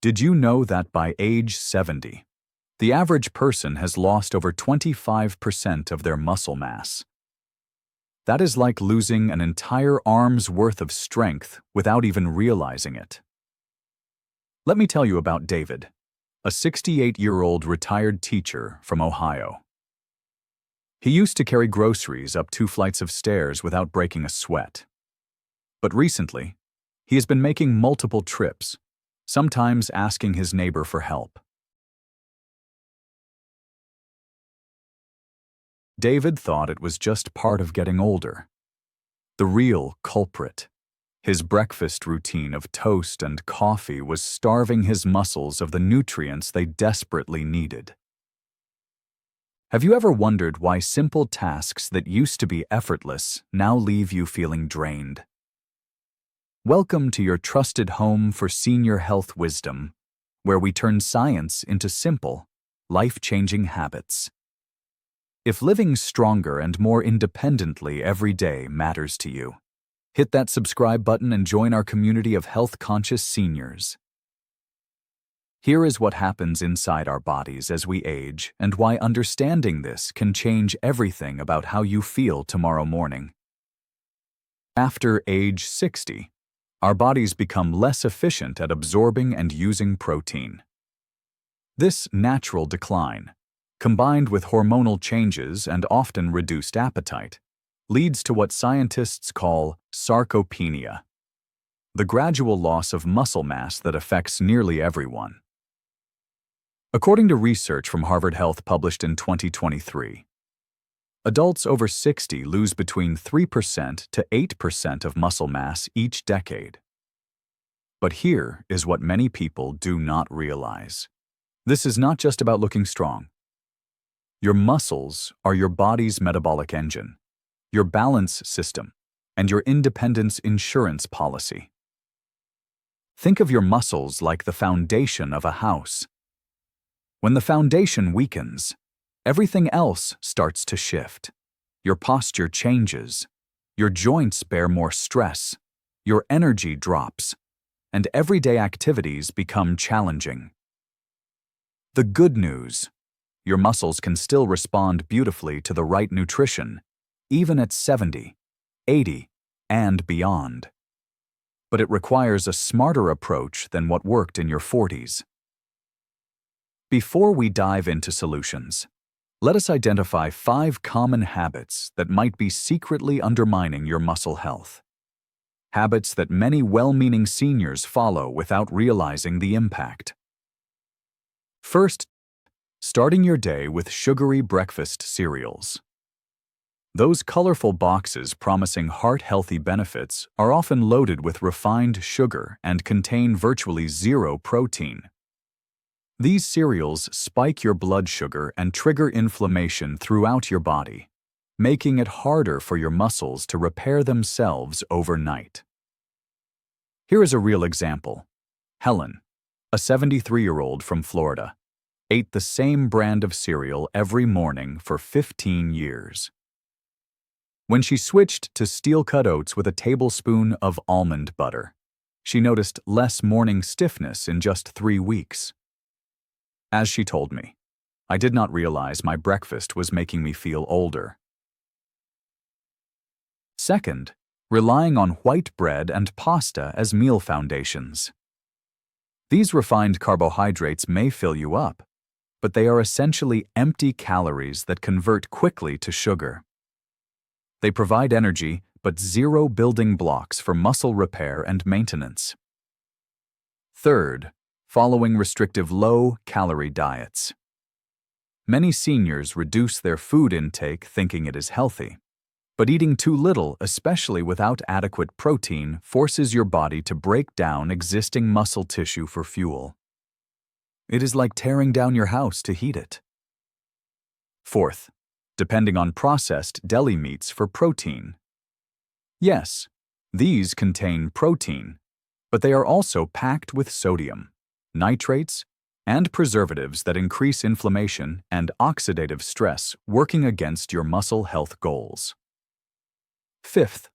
Did you know that by age 70, the average person has lost over 25% of their muscle mass? That is like losing an entire arm's worth of strength without even realizing it. Let me tell you about David, a 68-year-old retired teacher from Ohio. He used to carry groceries up 2 flights of stairs without breaking a sweat. But recently, he has been making multiple trips, sometimes asking his neighbor for help. David thought it was just part of getting older. The real culprit, his breakfast routine of toast and coffee, was starving his muscles of the nutrients they desperately needed. Have you ever wondered why simple tasks that used to be effortless now leave you feeling drained? Welcome to your trusted home for senior health wisdom, where we turn science into simple, life-changing habits. If living stronger and more independently every day matters to you, hit that subscribe button and join our community of health-conscious seniors. Here is what happens inside our bodies as we age and why understanding this can change everything about how you feel tomorrow morning. After age 60, our bodies become less efficient at absorbing and using protein. This natural decline, combined with hormonal changes and often reduced appetite, leads to what scientists call sarcopenia, the gradual loss of muscle mass that affects nearly everyone. According to research from Harvard Health published in 2023, adults over 60 lose between 3% to 8% of muscle mass each decade. But here is what many people do not realize. This is not just about looking strong. Your muscles are your body's metabolic engine, your balance system, and your independence insurance policy. Think of your muscles like the foundation of a house. When the foundation weakens, everything else starts to shift. Your posture changes, your joints bear more stress, your energy drops, and everyday activities become challenging. The good news: your muscles can still respond beautifully to the right nutrition, even at 70, 80, and beyond. But it requires a smarter approach than what worked in your 40s. Before we dive into solutions, let us identify 5 common habits that might be secretly undermining your muscle health. Habits that many well-meaning seniors follow without realizing the impact. First, starting your day with sugary breakfast cereals. Those colorful boxes promising heart-healthy benefits are often loaded with refined sugar and contain virtually zero protein. These cereals spike your blood sugar and trigger inflammation throughout your body, making it harder for your muscles to repair themselves overnight. Here is a real example. Helen, a 73-year-old from Florida, ate the same brand of cereal every morning for 15 years. When she switched to steel-cut oats with a tablespoon of almond butter, she noticed less morning stiffness in just 3 weeks. As she told me, I did not realize my breakfast was making me feel older. Second, relying on white bread and pasta as meal foundations. These refined carbohydrates may fill you up, but they are essentially empty calories that convert quickly to sugar. They provide energy, but zero building blocks for muscle repair and maintenance. Third, following restrictive low-calorie diets. Many seniors reduce their food intake thinking it is healthy, but eating too little, especially without adequate protein, forces your body to break down existing muscle tissue for fuel. It is like tearing down your house to heat it. Fourth, depending on processed deli meats for protein. Yes, these contain protein, but they are also packed with sodium, nitrates, and preservatives that increase inflammation and oxidative stress, working against your muscle health goals. Fifth,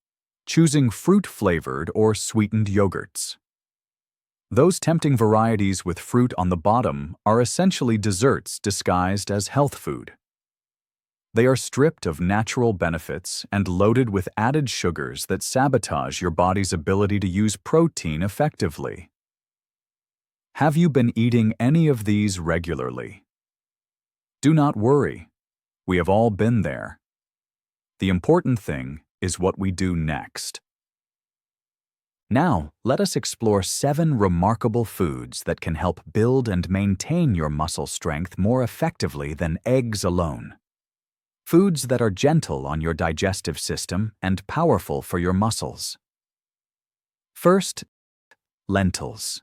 choosing fruit-flavored or sweetened yogurts. Those tempting varieties with fruit on the bottom are essentially desserts disguised as health food. They are stripped of natural benefits and loaded with added sugars that sabotage your body's ability to use protein effectively. Have you been eating any of these regularly? Do not worry. We have all been there. The important thing is what we do next. Now, let us explore 7 remarkable foods that can help build and maintain your muscle strength more effectively than eggs alone. Foods that are gentle on your digestive system and powerful for your muscles. First, lentils,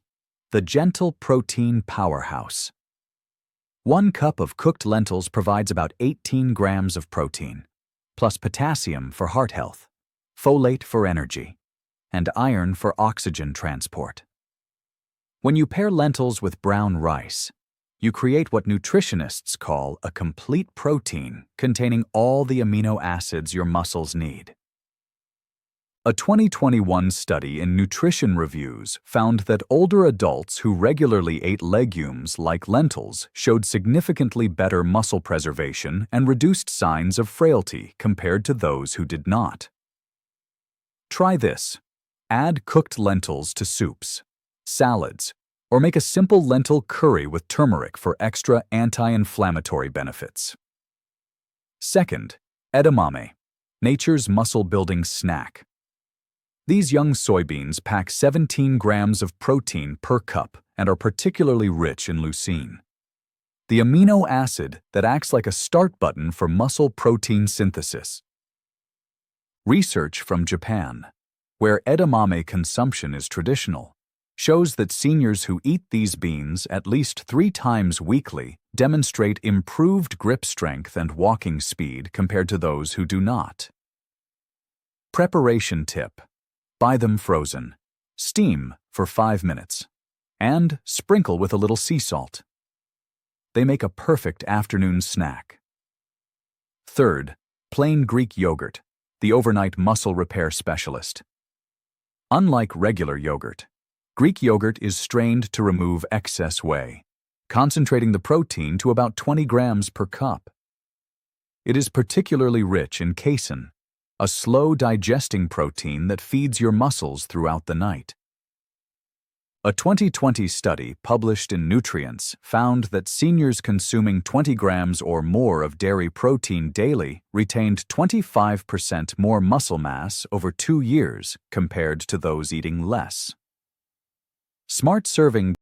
the gentle protein powerhouse. 1 cup of cooked lentils provides about 18 grams of protein, plus potassium for heart health, folate for energy, and iron for oxygen transport. When you pair lentils with brown rice, you create what nutritionists call a complete protein containing all the amino acids your muscles need. A 2021 study in Nutrition Reviews found that older adults who regularly ate legumes like lentils showed significantly better muscle preservation and reduced signs of frailty compared to those who did not. Try this. Add cooked lentils to soups, salads, or make a simple lentil curry with turmeric for extra anti-inflammatory benefits. Second, edamame, nature's muscle-building snack. These young soybeans pack 17 grams of protein per cup and are particularly rich in leucine, the amino acid that acts like a start button for muscle protein synthesis. Research from Japan, where edamame consumption is traditional, shows that seniors who eat these beans at least 3 times weekly demonstrate improved grip strength and walking speed compared to those who do not. Preparation tip: buy them frozen, steam for 5 minutes, and sprinkle with a little sea salt. They make a perfect afternoon snack. Third, plain Greek yogurt, the overnight muscle repair specialist. Unlike regular yogurt, Greek yogurt is strained to remove excess whey, concentrating the protein to about 20 grams per cup. It is particularly rich in casein, a slow-digesting protein that feeds your muscles throughout the night. A 2020 study published in Nutrients found that seniors consuming 20 grams or more of dairy protein daily retained 25% more muscle mass over 2 years compared to those eating less. Smart serving: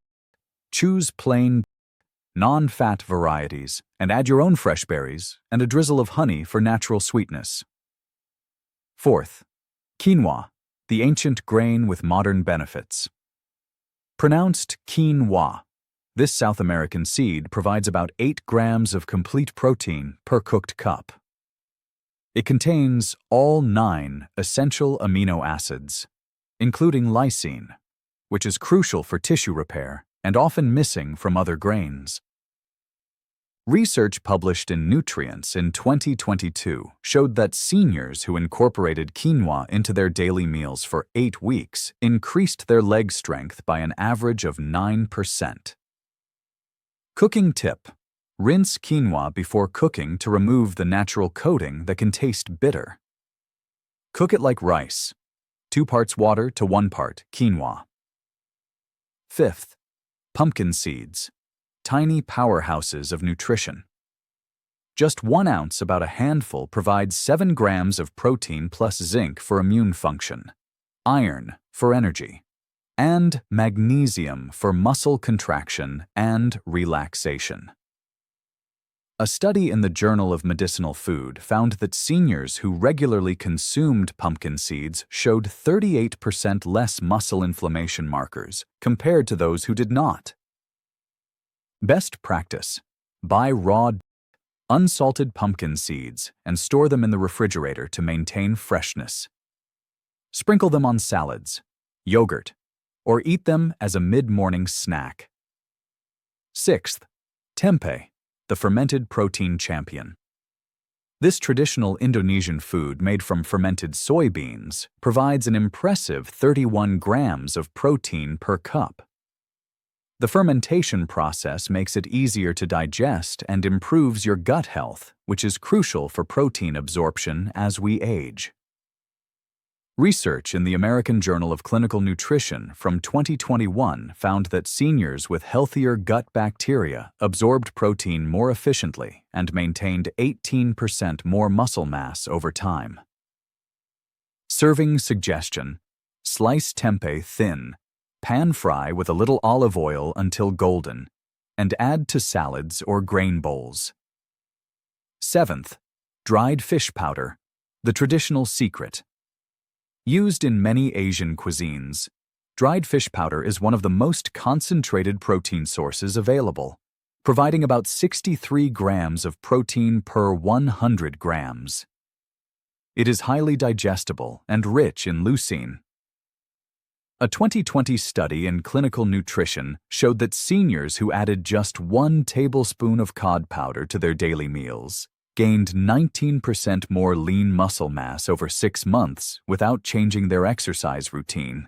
choose plain, non-fat varieties and add your own fresh berries and a drizzle of honey for natural sweetness. Fourth, quinoa, the ancient grain with modern benefits. Pronounced quinoa, this South American seed provides about 8 grams of complete protein per cooked cup. It contains all 9 essential amino acids, including lysine, which is crucial for tissue repair and often missing from other grains. Research published in Nutrients in 2022 showed that seniors who incorporated quinoa into their daily meals for 8 weeks increased their leg strength by an average of 9%. Cooking tip: rinse quinoa before cooking to remove the natural coating that can taste bitter. Cook it like rice, 2 parts water to 1 part quinoa. Fifth, pumpkin seeds, tiny powerhouses of nutrition. Just 1 ounce, about a handful, provides 7 grams of protein plus zinc for immune function, iron for energy, and magnesium for muscle contraction and relaxation. A study in the Journal of Medicinal Food found that seniors who regularly consumed pumpkin seeds showed 38% less muscle inflammation markers compared to those who did not. Best practice: buy raw, unsalted pumpkin seeds and store them in the refrigerator to maintain freshness. Sprinkle them on salads, yogurt, or eat them as a mid-morning snack. Sixth, tempeh, the fermented protein champion. This traditional Indonesian food made from fermented soybeans provides an impressive 31 grams of protein per cup, The fermentation process makes it easier to digest and improves your gut health, which is crucial for protein absorption as we age. Research in the American Journal of Clinical Nutrition from 2021 found that seniors with healthier gut bacteria absorbed protein more efficiently and maintained 18% more muscle mass over time. Serving suggestion: slice tempeh thin, pan fry with a little olive oil until golden, and add to salads or grain bowls. 7th, dried fish powder, the traditional secret. Used in many Asian cuisines, dried fish powder is one of the most concentrated protein sources available, providing about 63 grams of protein per 100 grams. It is highly digestible and rich in leucine. A 2020 study in clinical nutrition showed that seniors who added just 1 tablespoon of cod powder to their daily meals gained 19% more lean muscle mass over 6 months without changing their exercise routine.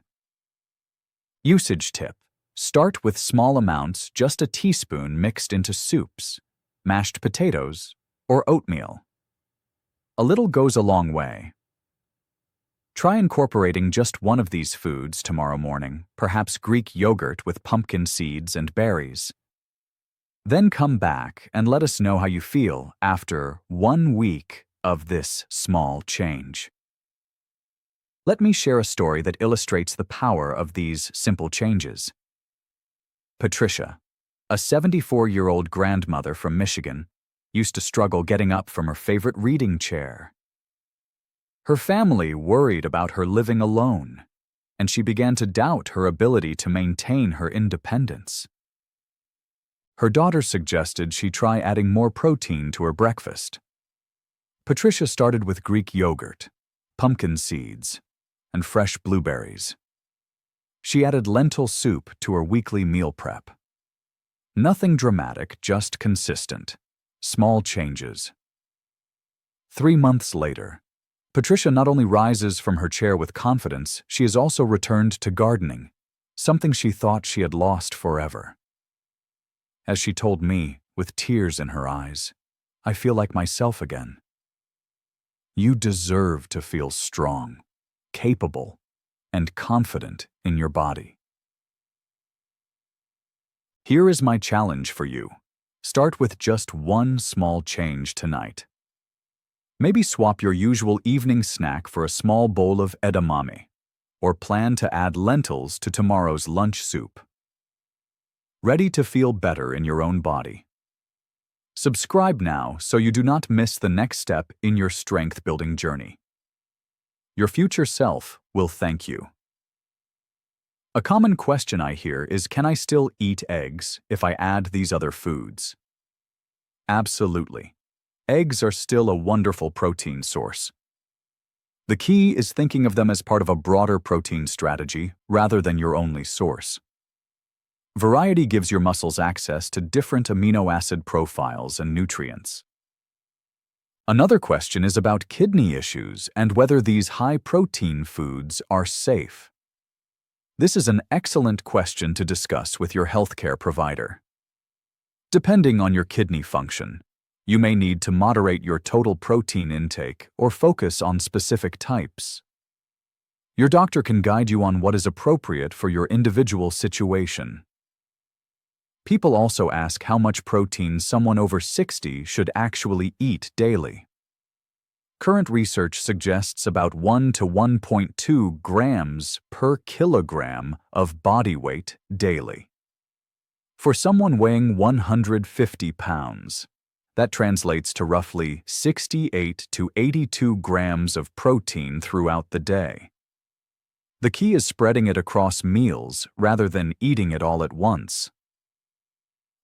Usage tip: start with small amounts, just a teaspoon mixed into soups, mashed potatoes, or oatmeal. A little goes a long way. Try incorporating just one of these foods tomorrow morning, perhaps Greek yogurt with pumpkin seeds and berries. Then come back and let us know how you feel after 1 week of this small change. Let me share a story that illustrates the power of these simple changes. Patricia, a 74-year-old grandmother from Michigan, used to struggle getting up from her favorite reading chair. Her family worried about her living alone, and she began to doubt her ability to maintain her independence. Her daughter suggested she try adding more protein to her breakfast. Patricia started with Greek yogurt, pumpkin seeds, and fresh blueberries. She added lentil soup to her weekly meal prep. Nothing dramatic, just consistent, small changes. 3 months later, Patricia not only rises from her chair with confidence, she has also returned to gardening, something she thought she had lost forever. As she told me, with tears in her eyes, "I feel like myself again." You deserve to feel strong, capable, and confident in your body. Here is my challenge for you. Start with just one small change tonight. Maybe swap your usual evening snack for a small bowl of edamame, or plan to add lentils to tomorrow's lunch soup. Ready to feel better in your own body? Subscribe now so you do not miss the next step in your strength-building journey. Your future self will thank you. A common question I hear is, can I still eat eggs if I add these other foods? Absolutely. Eggs are still a wonderful protein source. The key is thinking of them as part of a broader protein strategy rather than your only source. Variety gives your muscles access to different amino acid profiles and nutrients. Another question is about kidney issues and whether these high-protein foods are safe. This is an excellent question to discuss with your healthcare provider. Depending on your kidney function, you may need to moderate your total protein intake or focus on specific types. Your doctor can guide you on what is appropriate for your individual situation. People also ask how much protein someone over 60 should actually eat daily. Current research suggests about 1 to 1.2 grams per kilogram of body weight daily. For someone weighing 150 pounds, that translates to roughly 68 to 82 grams of protein throughout the day. The key is spreading it across meals rather than eating it all at once.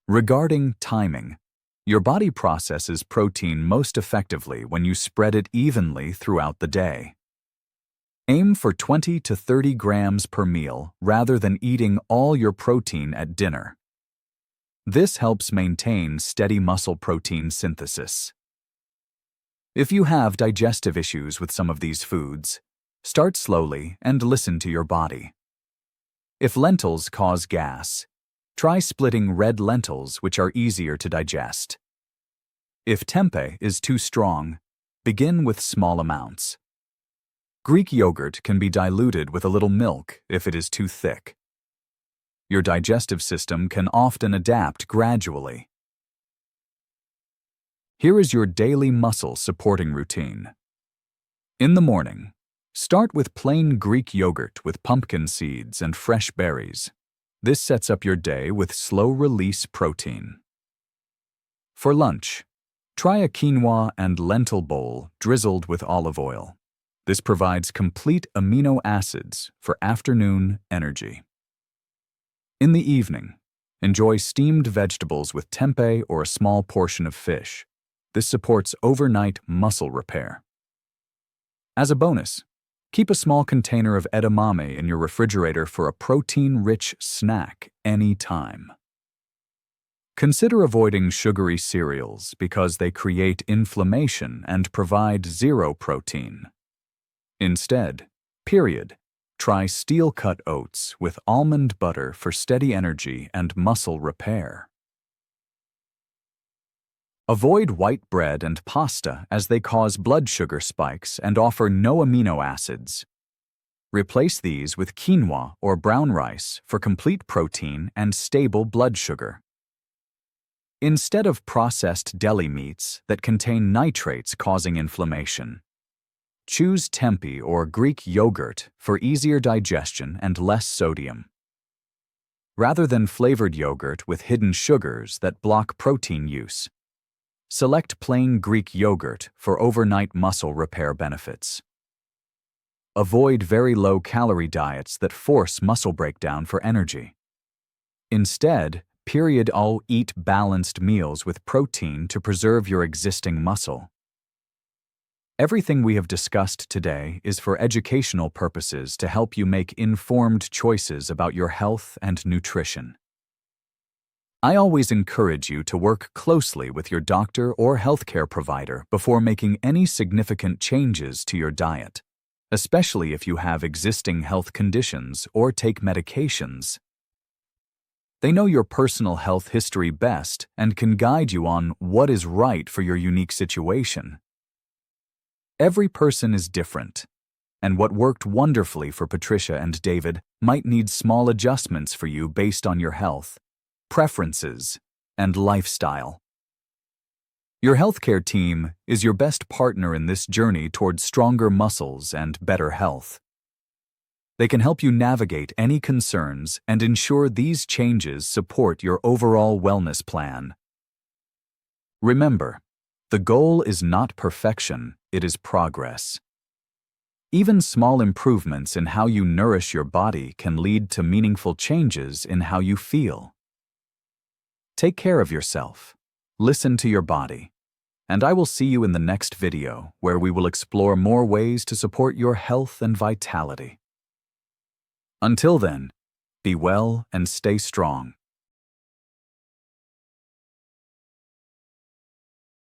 Regarding timing, your body processes protein most effectively when you spread it evenly throughout the day. Aim for 20 to 30 grams per meal rather than eating all your protein at dinner. This helps maintain steady muscle protein synthesis. If you have digestive issues with some of these foods, start slowly and listen to your body. If lentils cause gas, Try splitting red lentils, which are easier to digest. If tempeh is too strong, begin with small amounts. Greek yogurt can be diluted with a little milk if it is too thick. Your digestive system can often adapt gradually. Here is your daily muscle supporting routine. In the morning, start with plain Greek yogurt with pumpkin seeds and fresh berries. This sets up your day with slow-release protein. For lunch, try a quinoa and lentil bowl drizzled with olive oil. This provides complete amino acids for afternoon energy. In the evening, enjoy steamed vegetables with tempeh or a small portion of fish. This supports overnight muscle repair. As a bonus, keep a small container of edamame in your refrigerator for a protein-rich snack anytime. Consider avoiding sugary cereals because they create inflammation and provide zero protein. Instead, try steel-cut oats with almond butter for steady energy and muscle repair. Avoid white bread and pasta as they cause blood sugar spikes and offer no amino acids. Replace these with quinoa or brown rice for complete protein and stable blood sugar. Instead of processed deli meats that contain nitrates causing inflammation, choose tempeh or Greek yogurt for easier digestion and less sodium. Rather than flavored yogurt with hidden sugars that block protein use, select plain Greek yogurt for overnight muscle repair benefits. Avoid very low-calorie diets that force muscle breakdown for energy. Instead, eat balanced meals with protein to preserve your existing muscle. Everything we have discussed today is for educational purposes to help you make informed choices about your health and nutrition. I always encourage you to work closely with your doctor or healthcare provider before making any significant changes to your diet, especially if you have existing health conditions or take medications. They know your personal health history best and can guide you on what is right for your unique situation. Every person is different, and what worked wonderfully for Patricia and David might need small adjustments for you based on your health, preferences, and lifestyle. Your healthcare team is your best partner in this journey towards stronger muscles and better health. They can help you navigate any concerns and ensure these changes support your overall wellness plan. Remember, the goal is not perfection, it is progress. Even small improvements in how you nourish your body can lead to meaningful changes in how you feel. Take care of yourself, listen to your body, and I will see you in the next video where we will explore more ways to support your health and vitality. Until then, be well and stay strong.